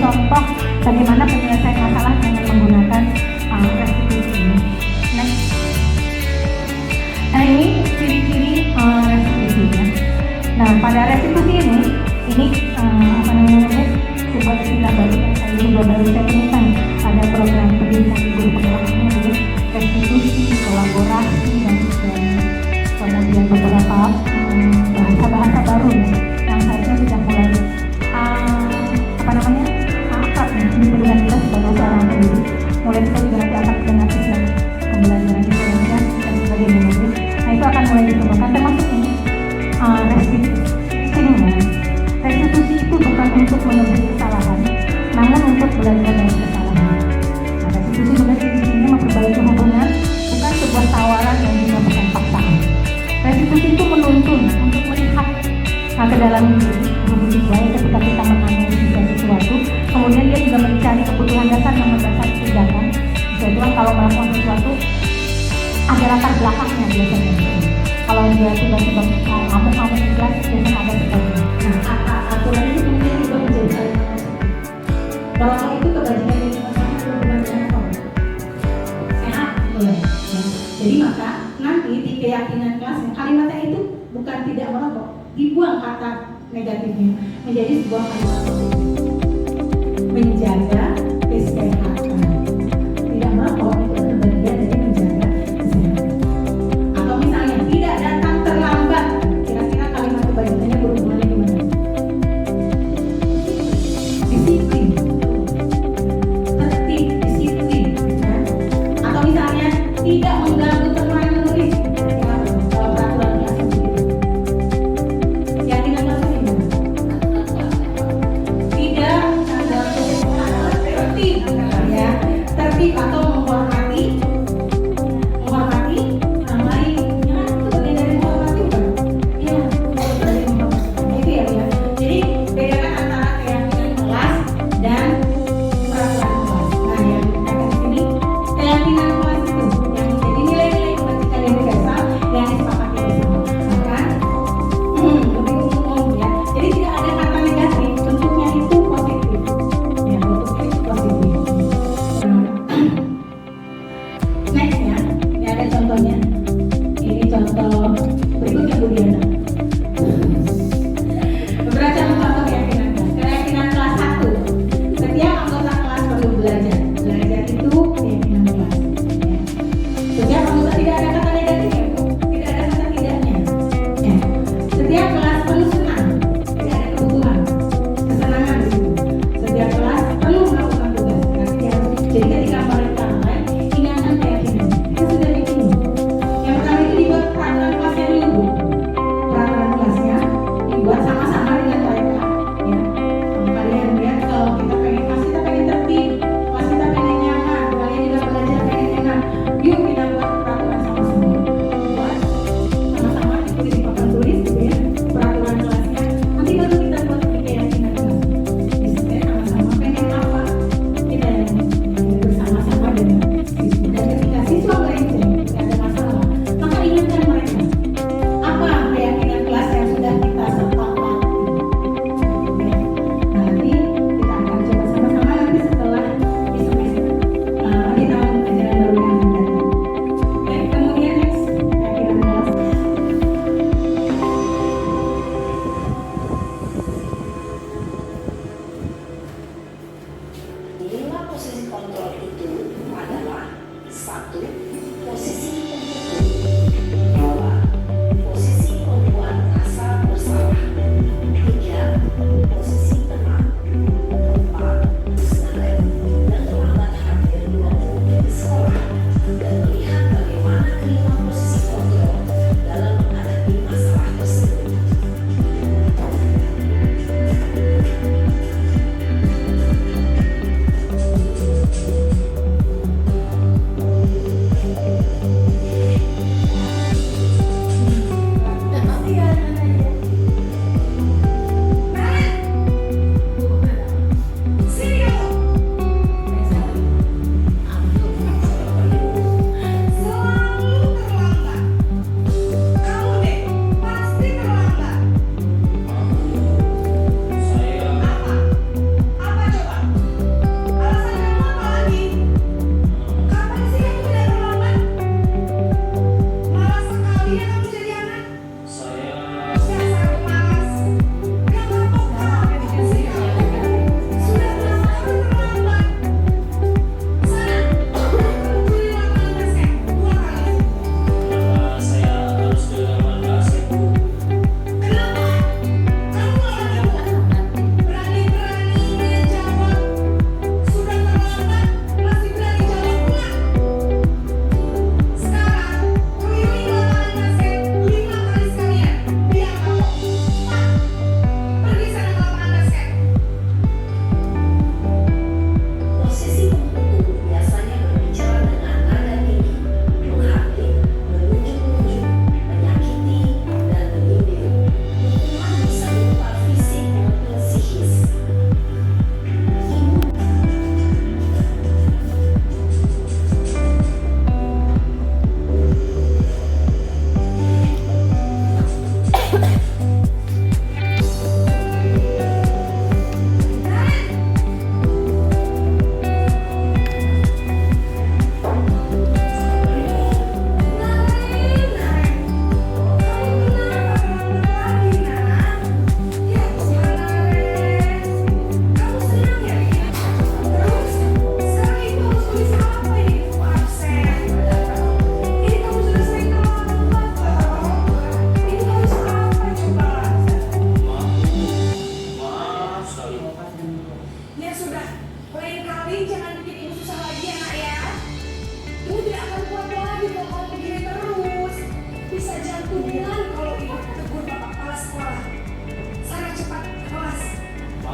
contoh bagaimana penyelesaian masalah dengan menggunakan restitusi ini. Next. Nah, ini ciri-ciri restitusi ya. Nah, pada restitusi ini apa namanya, sebuah istilah baru yang saya temukan pada program pendidikan guru penggeraknya, jadi restitusi, kolaborasi dan kemudian beberapa bahasa-bahasa baru ya, yang seharusnya sudah mulai apa namanya akrab ya di pendidikan kita sebagai seorang pendidik. Mulai kita juga nanti akan dengan sistem pembelajaran diferensial dan sebagainya. Nah, itu akan mulai ditemukan, termasuk ini restitusi. Restitusi itu bukan untuk menebus kesalahan, namun untuk belajar dari kesalahan. Nah, restitusi juga ciri-cirinya memperbaiki hubungan, bukan sebuah tawaran yang juga bukan paksaan. Restitusi itu menuntun untuk melihat ke dalam diri baik ketika kita menganalisis sesuatu, kemudian dia juga mencari kebutuhan dasar yang mendasari tindakan. Jadi kalau melakukan sesuatu ada latar belakangnya biasanya. Kalau dia tiba-tiba ngamuk-ngamuk ikhlas, biasanya ada sebabnya. Nah, aturan ini kemudian juga menjadi hal yang positif. Kalau itu kebajikan yang dimaksudkan hubungan dengan kaum sehat, boleh. Ya. Jadi maka nanti di keyakinan kelasnya kalimatnya itu bukan tidak merokok, dibuang kata negatifnya menjadi sebuah kalimat positif. Menjaga kesehatan. Tidak merokok itu adalah bagian dari menjaga kesehatan. Atau misalnya tidak datang terlambat. Kira-kira kalimat kebajikannya berhubungannya gimana? Disiplin, tertib, disiplin. Ya. Atau misalnya tidak mengganggu teman menulis. Kalau peraturan kelas begitu. Keyakinan kelasnya gimana? Tidak mengganggu tertib, ya. Tertib atau menghormati orang lain. Ya, itu bagian dari menghormati bukan? Iya, bagian dari menghormati. Itu ya. Jadi bedakan antara keyakinan kelas dan peraturan kelas. Nah, yang dikatakan di sini keyakinan kelas itu yang menjadi nilai-nilai kebajikan yang universal yang disepakati bersama. Maka lebih umum ya. Jadi tidak ada kata negatif, bentuknya itu positif. Ya, bentuknya itu positif.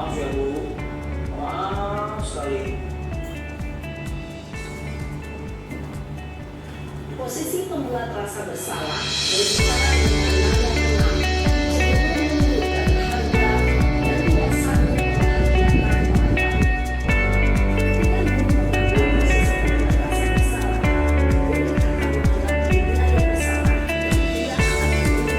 Maaf ya Bu, maaf sekali. Posisi pembuat rasa bersalah berbicara dengan nada tenang cenderung menunjukkan harga dan tidak sanggup membahagiakan orang lain. Ketika memperlakukan posisi pembuat rasa bersalah, boleh akan menganggap dirinya yang bersalah dan tidak akan mengubah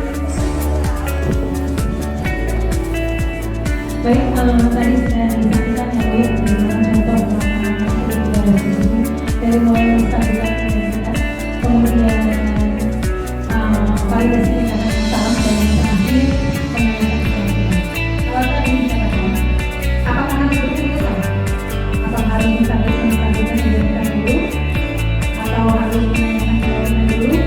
emosi negatif tersebut dalam dirinya. Baik, tadi sudah disampaikan ya Bu, bagaimana contoh pelaksanaan dari mulai menstabilkan identitas, kemudian validasi tindakan salah dan yang terakhir penanganan. Kalau tadi dikatakan, apakah harus berkeputusan? Apakah harus menstabilkan identitas dulu, atau harus menanyakan kewajiban dulu?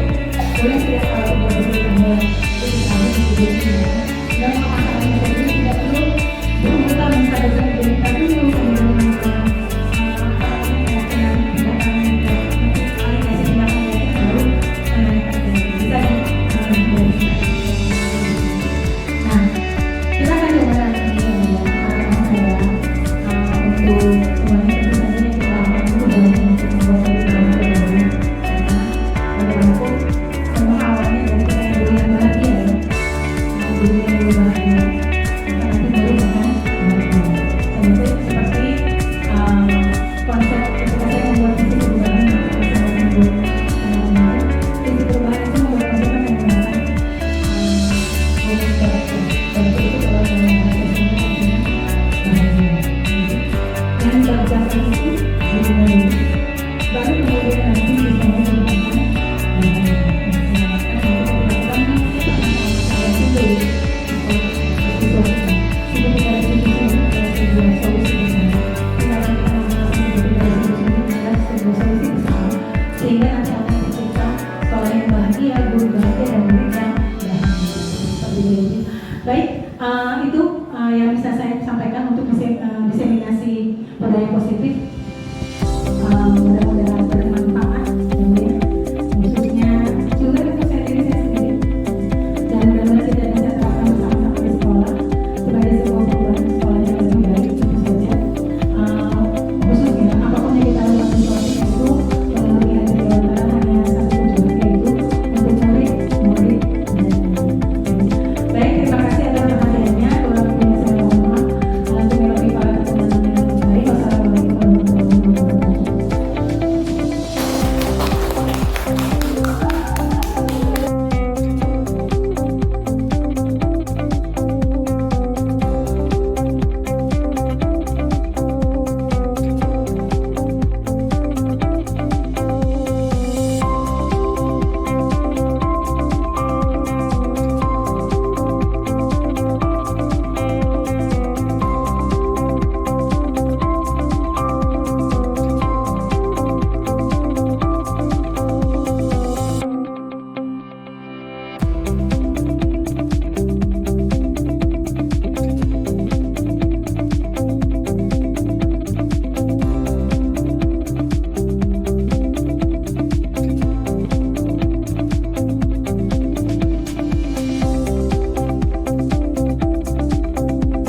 Boleh tidak kalau sudah berkeputusan bahwa itu harus dibuat dan masalahnya sendiri tidak perlu kita menstabilkan identitas dulu, kemudian sehingga nanti akan tercipta sekolah yang bahagia, guru bahagia, dan murid yang bahagia. Baik, itu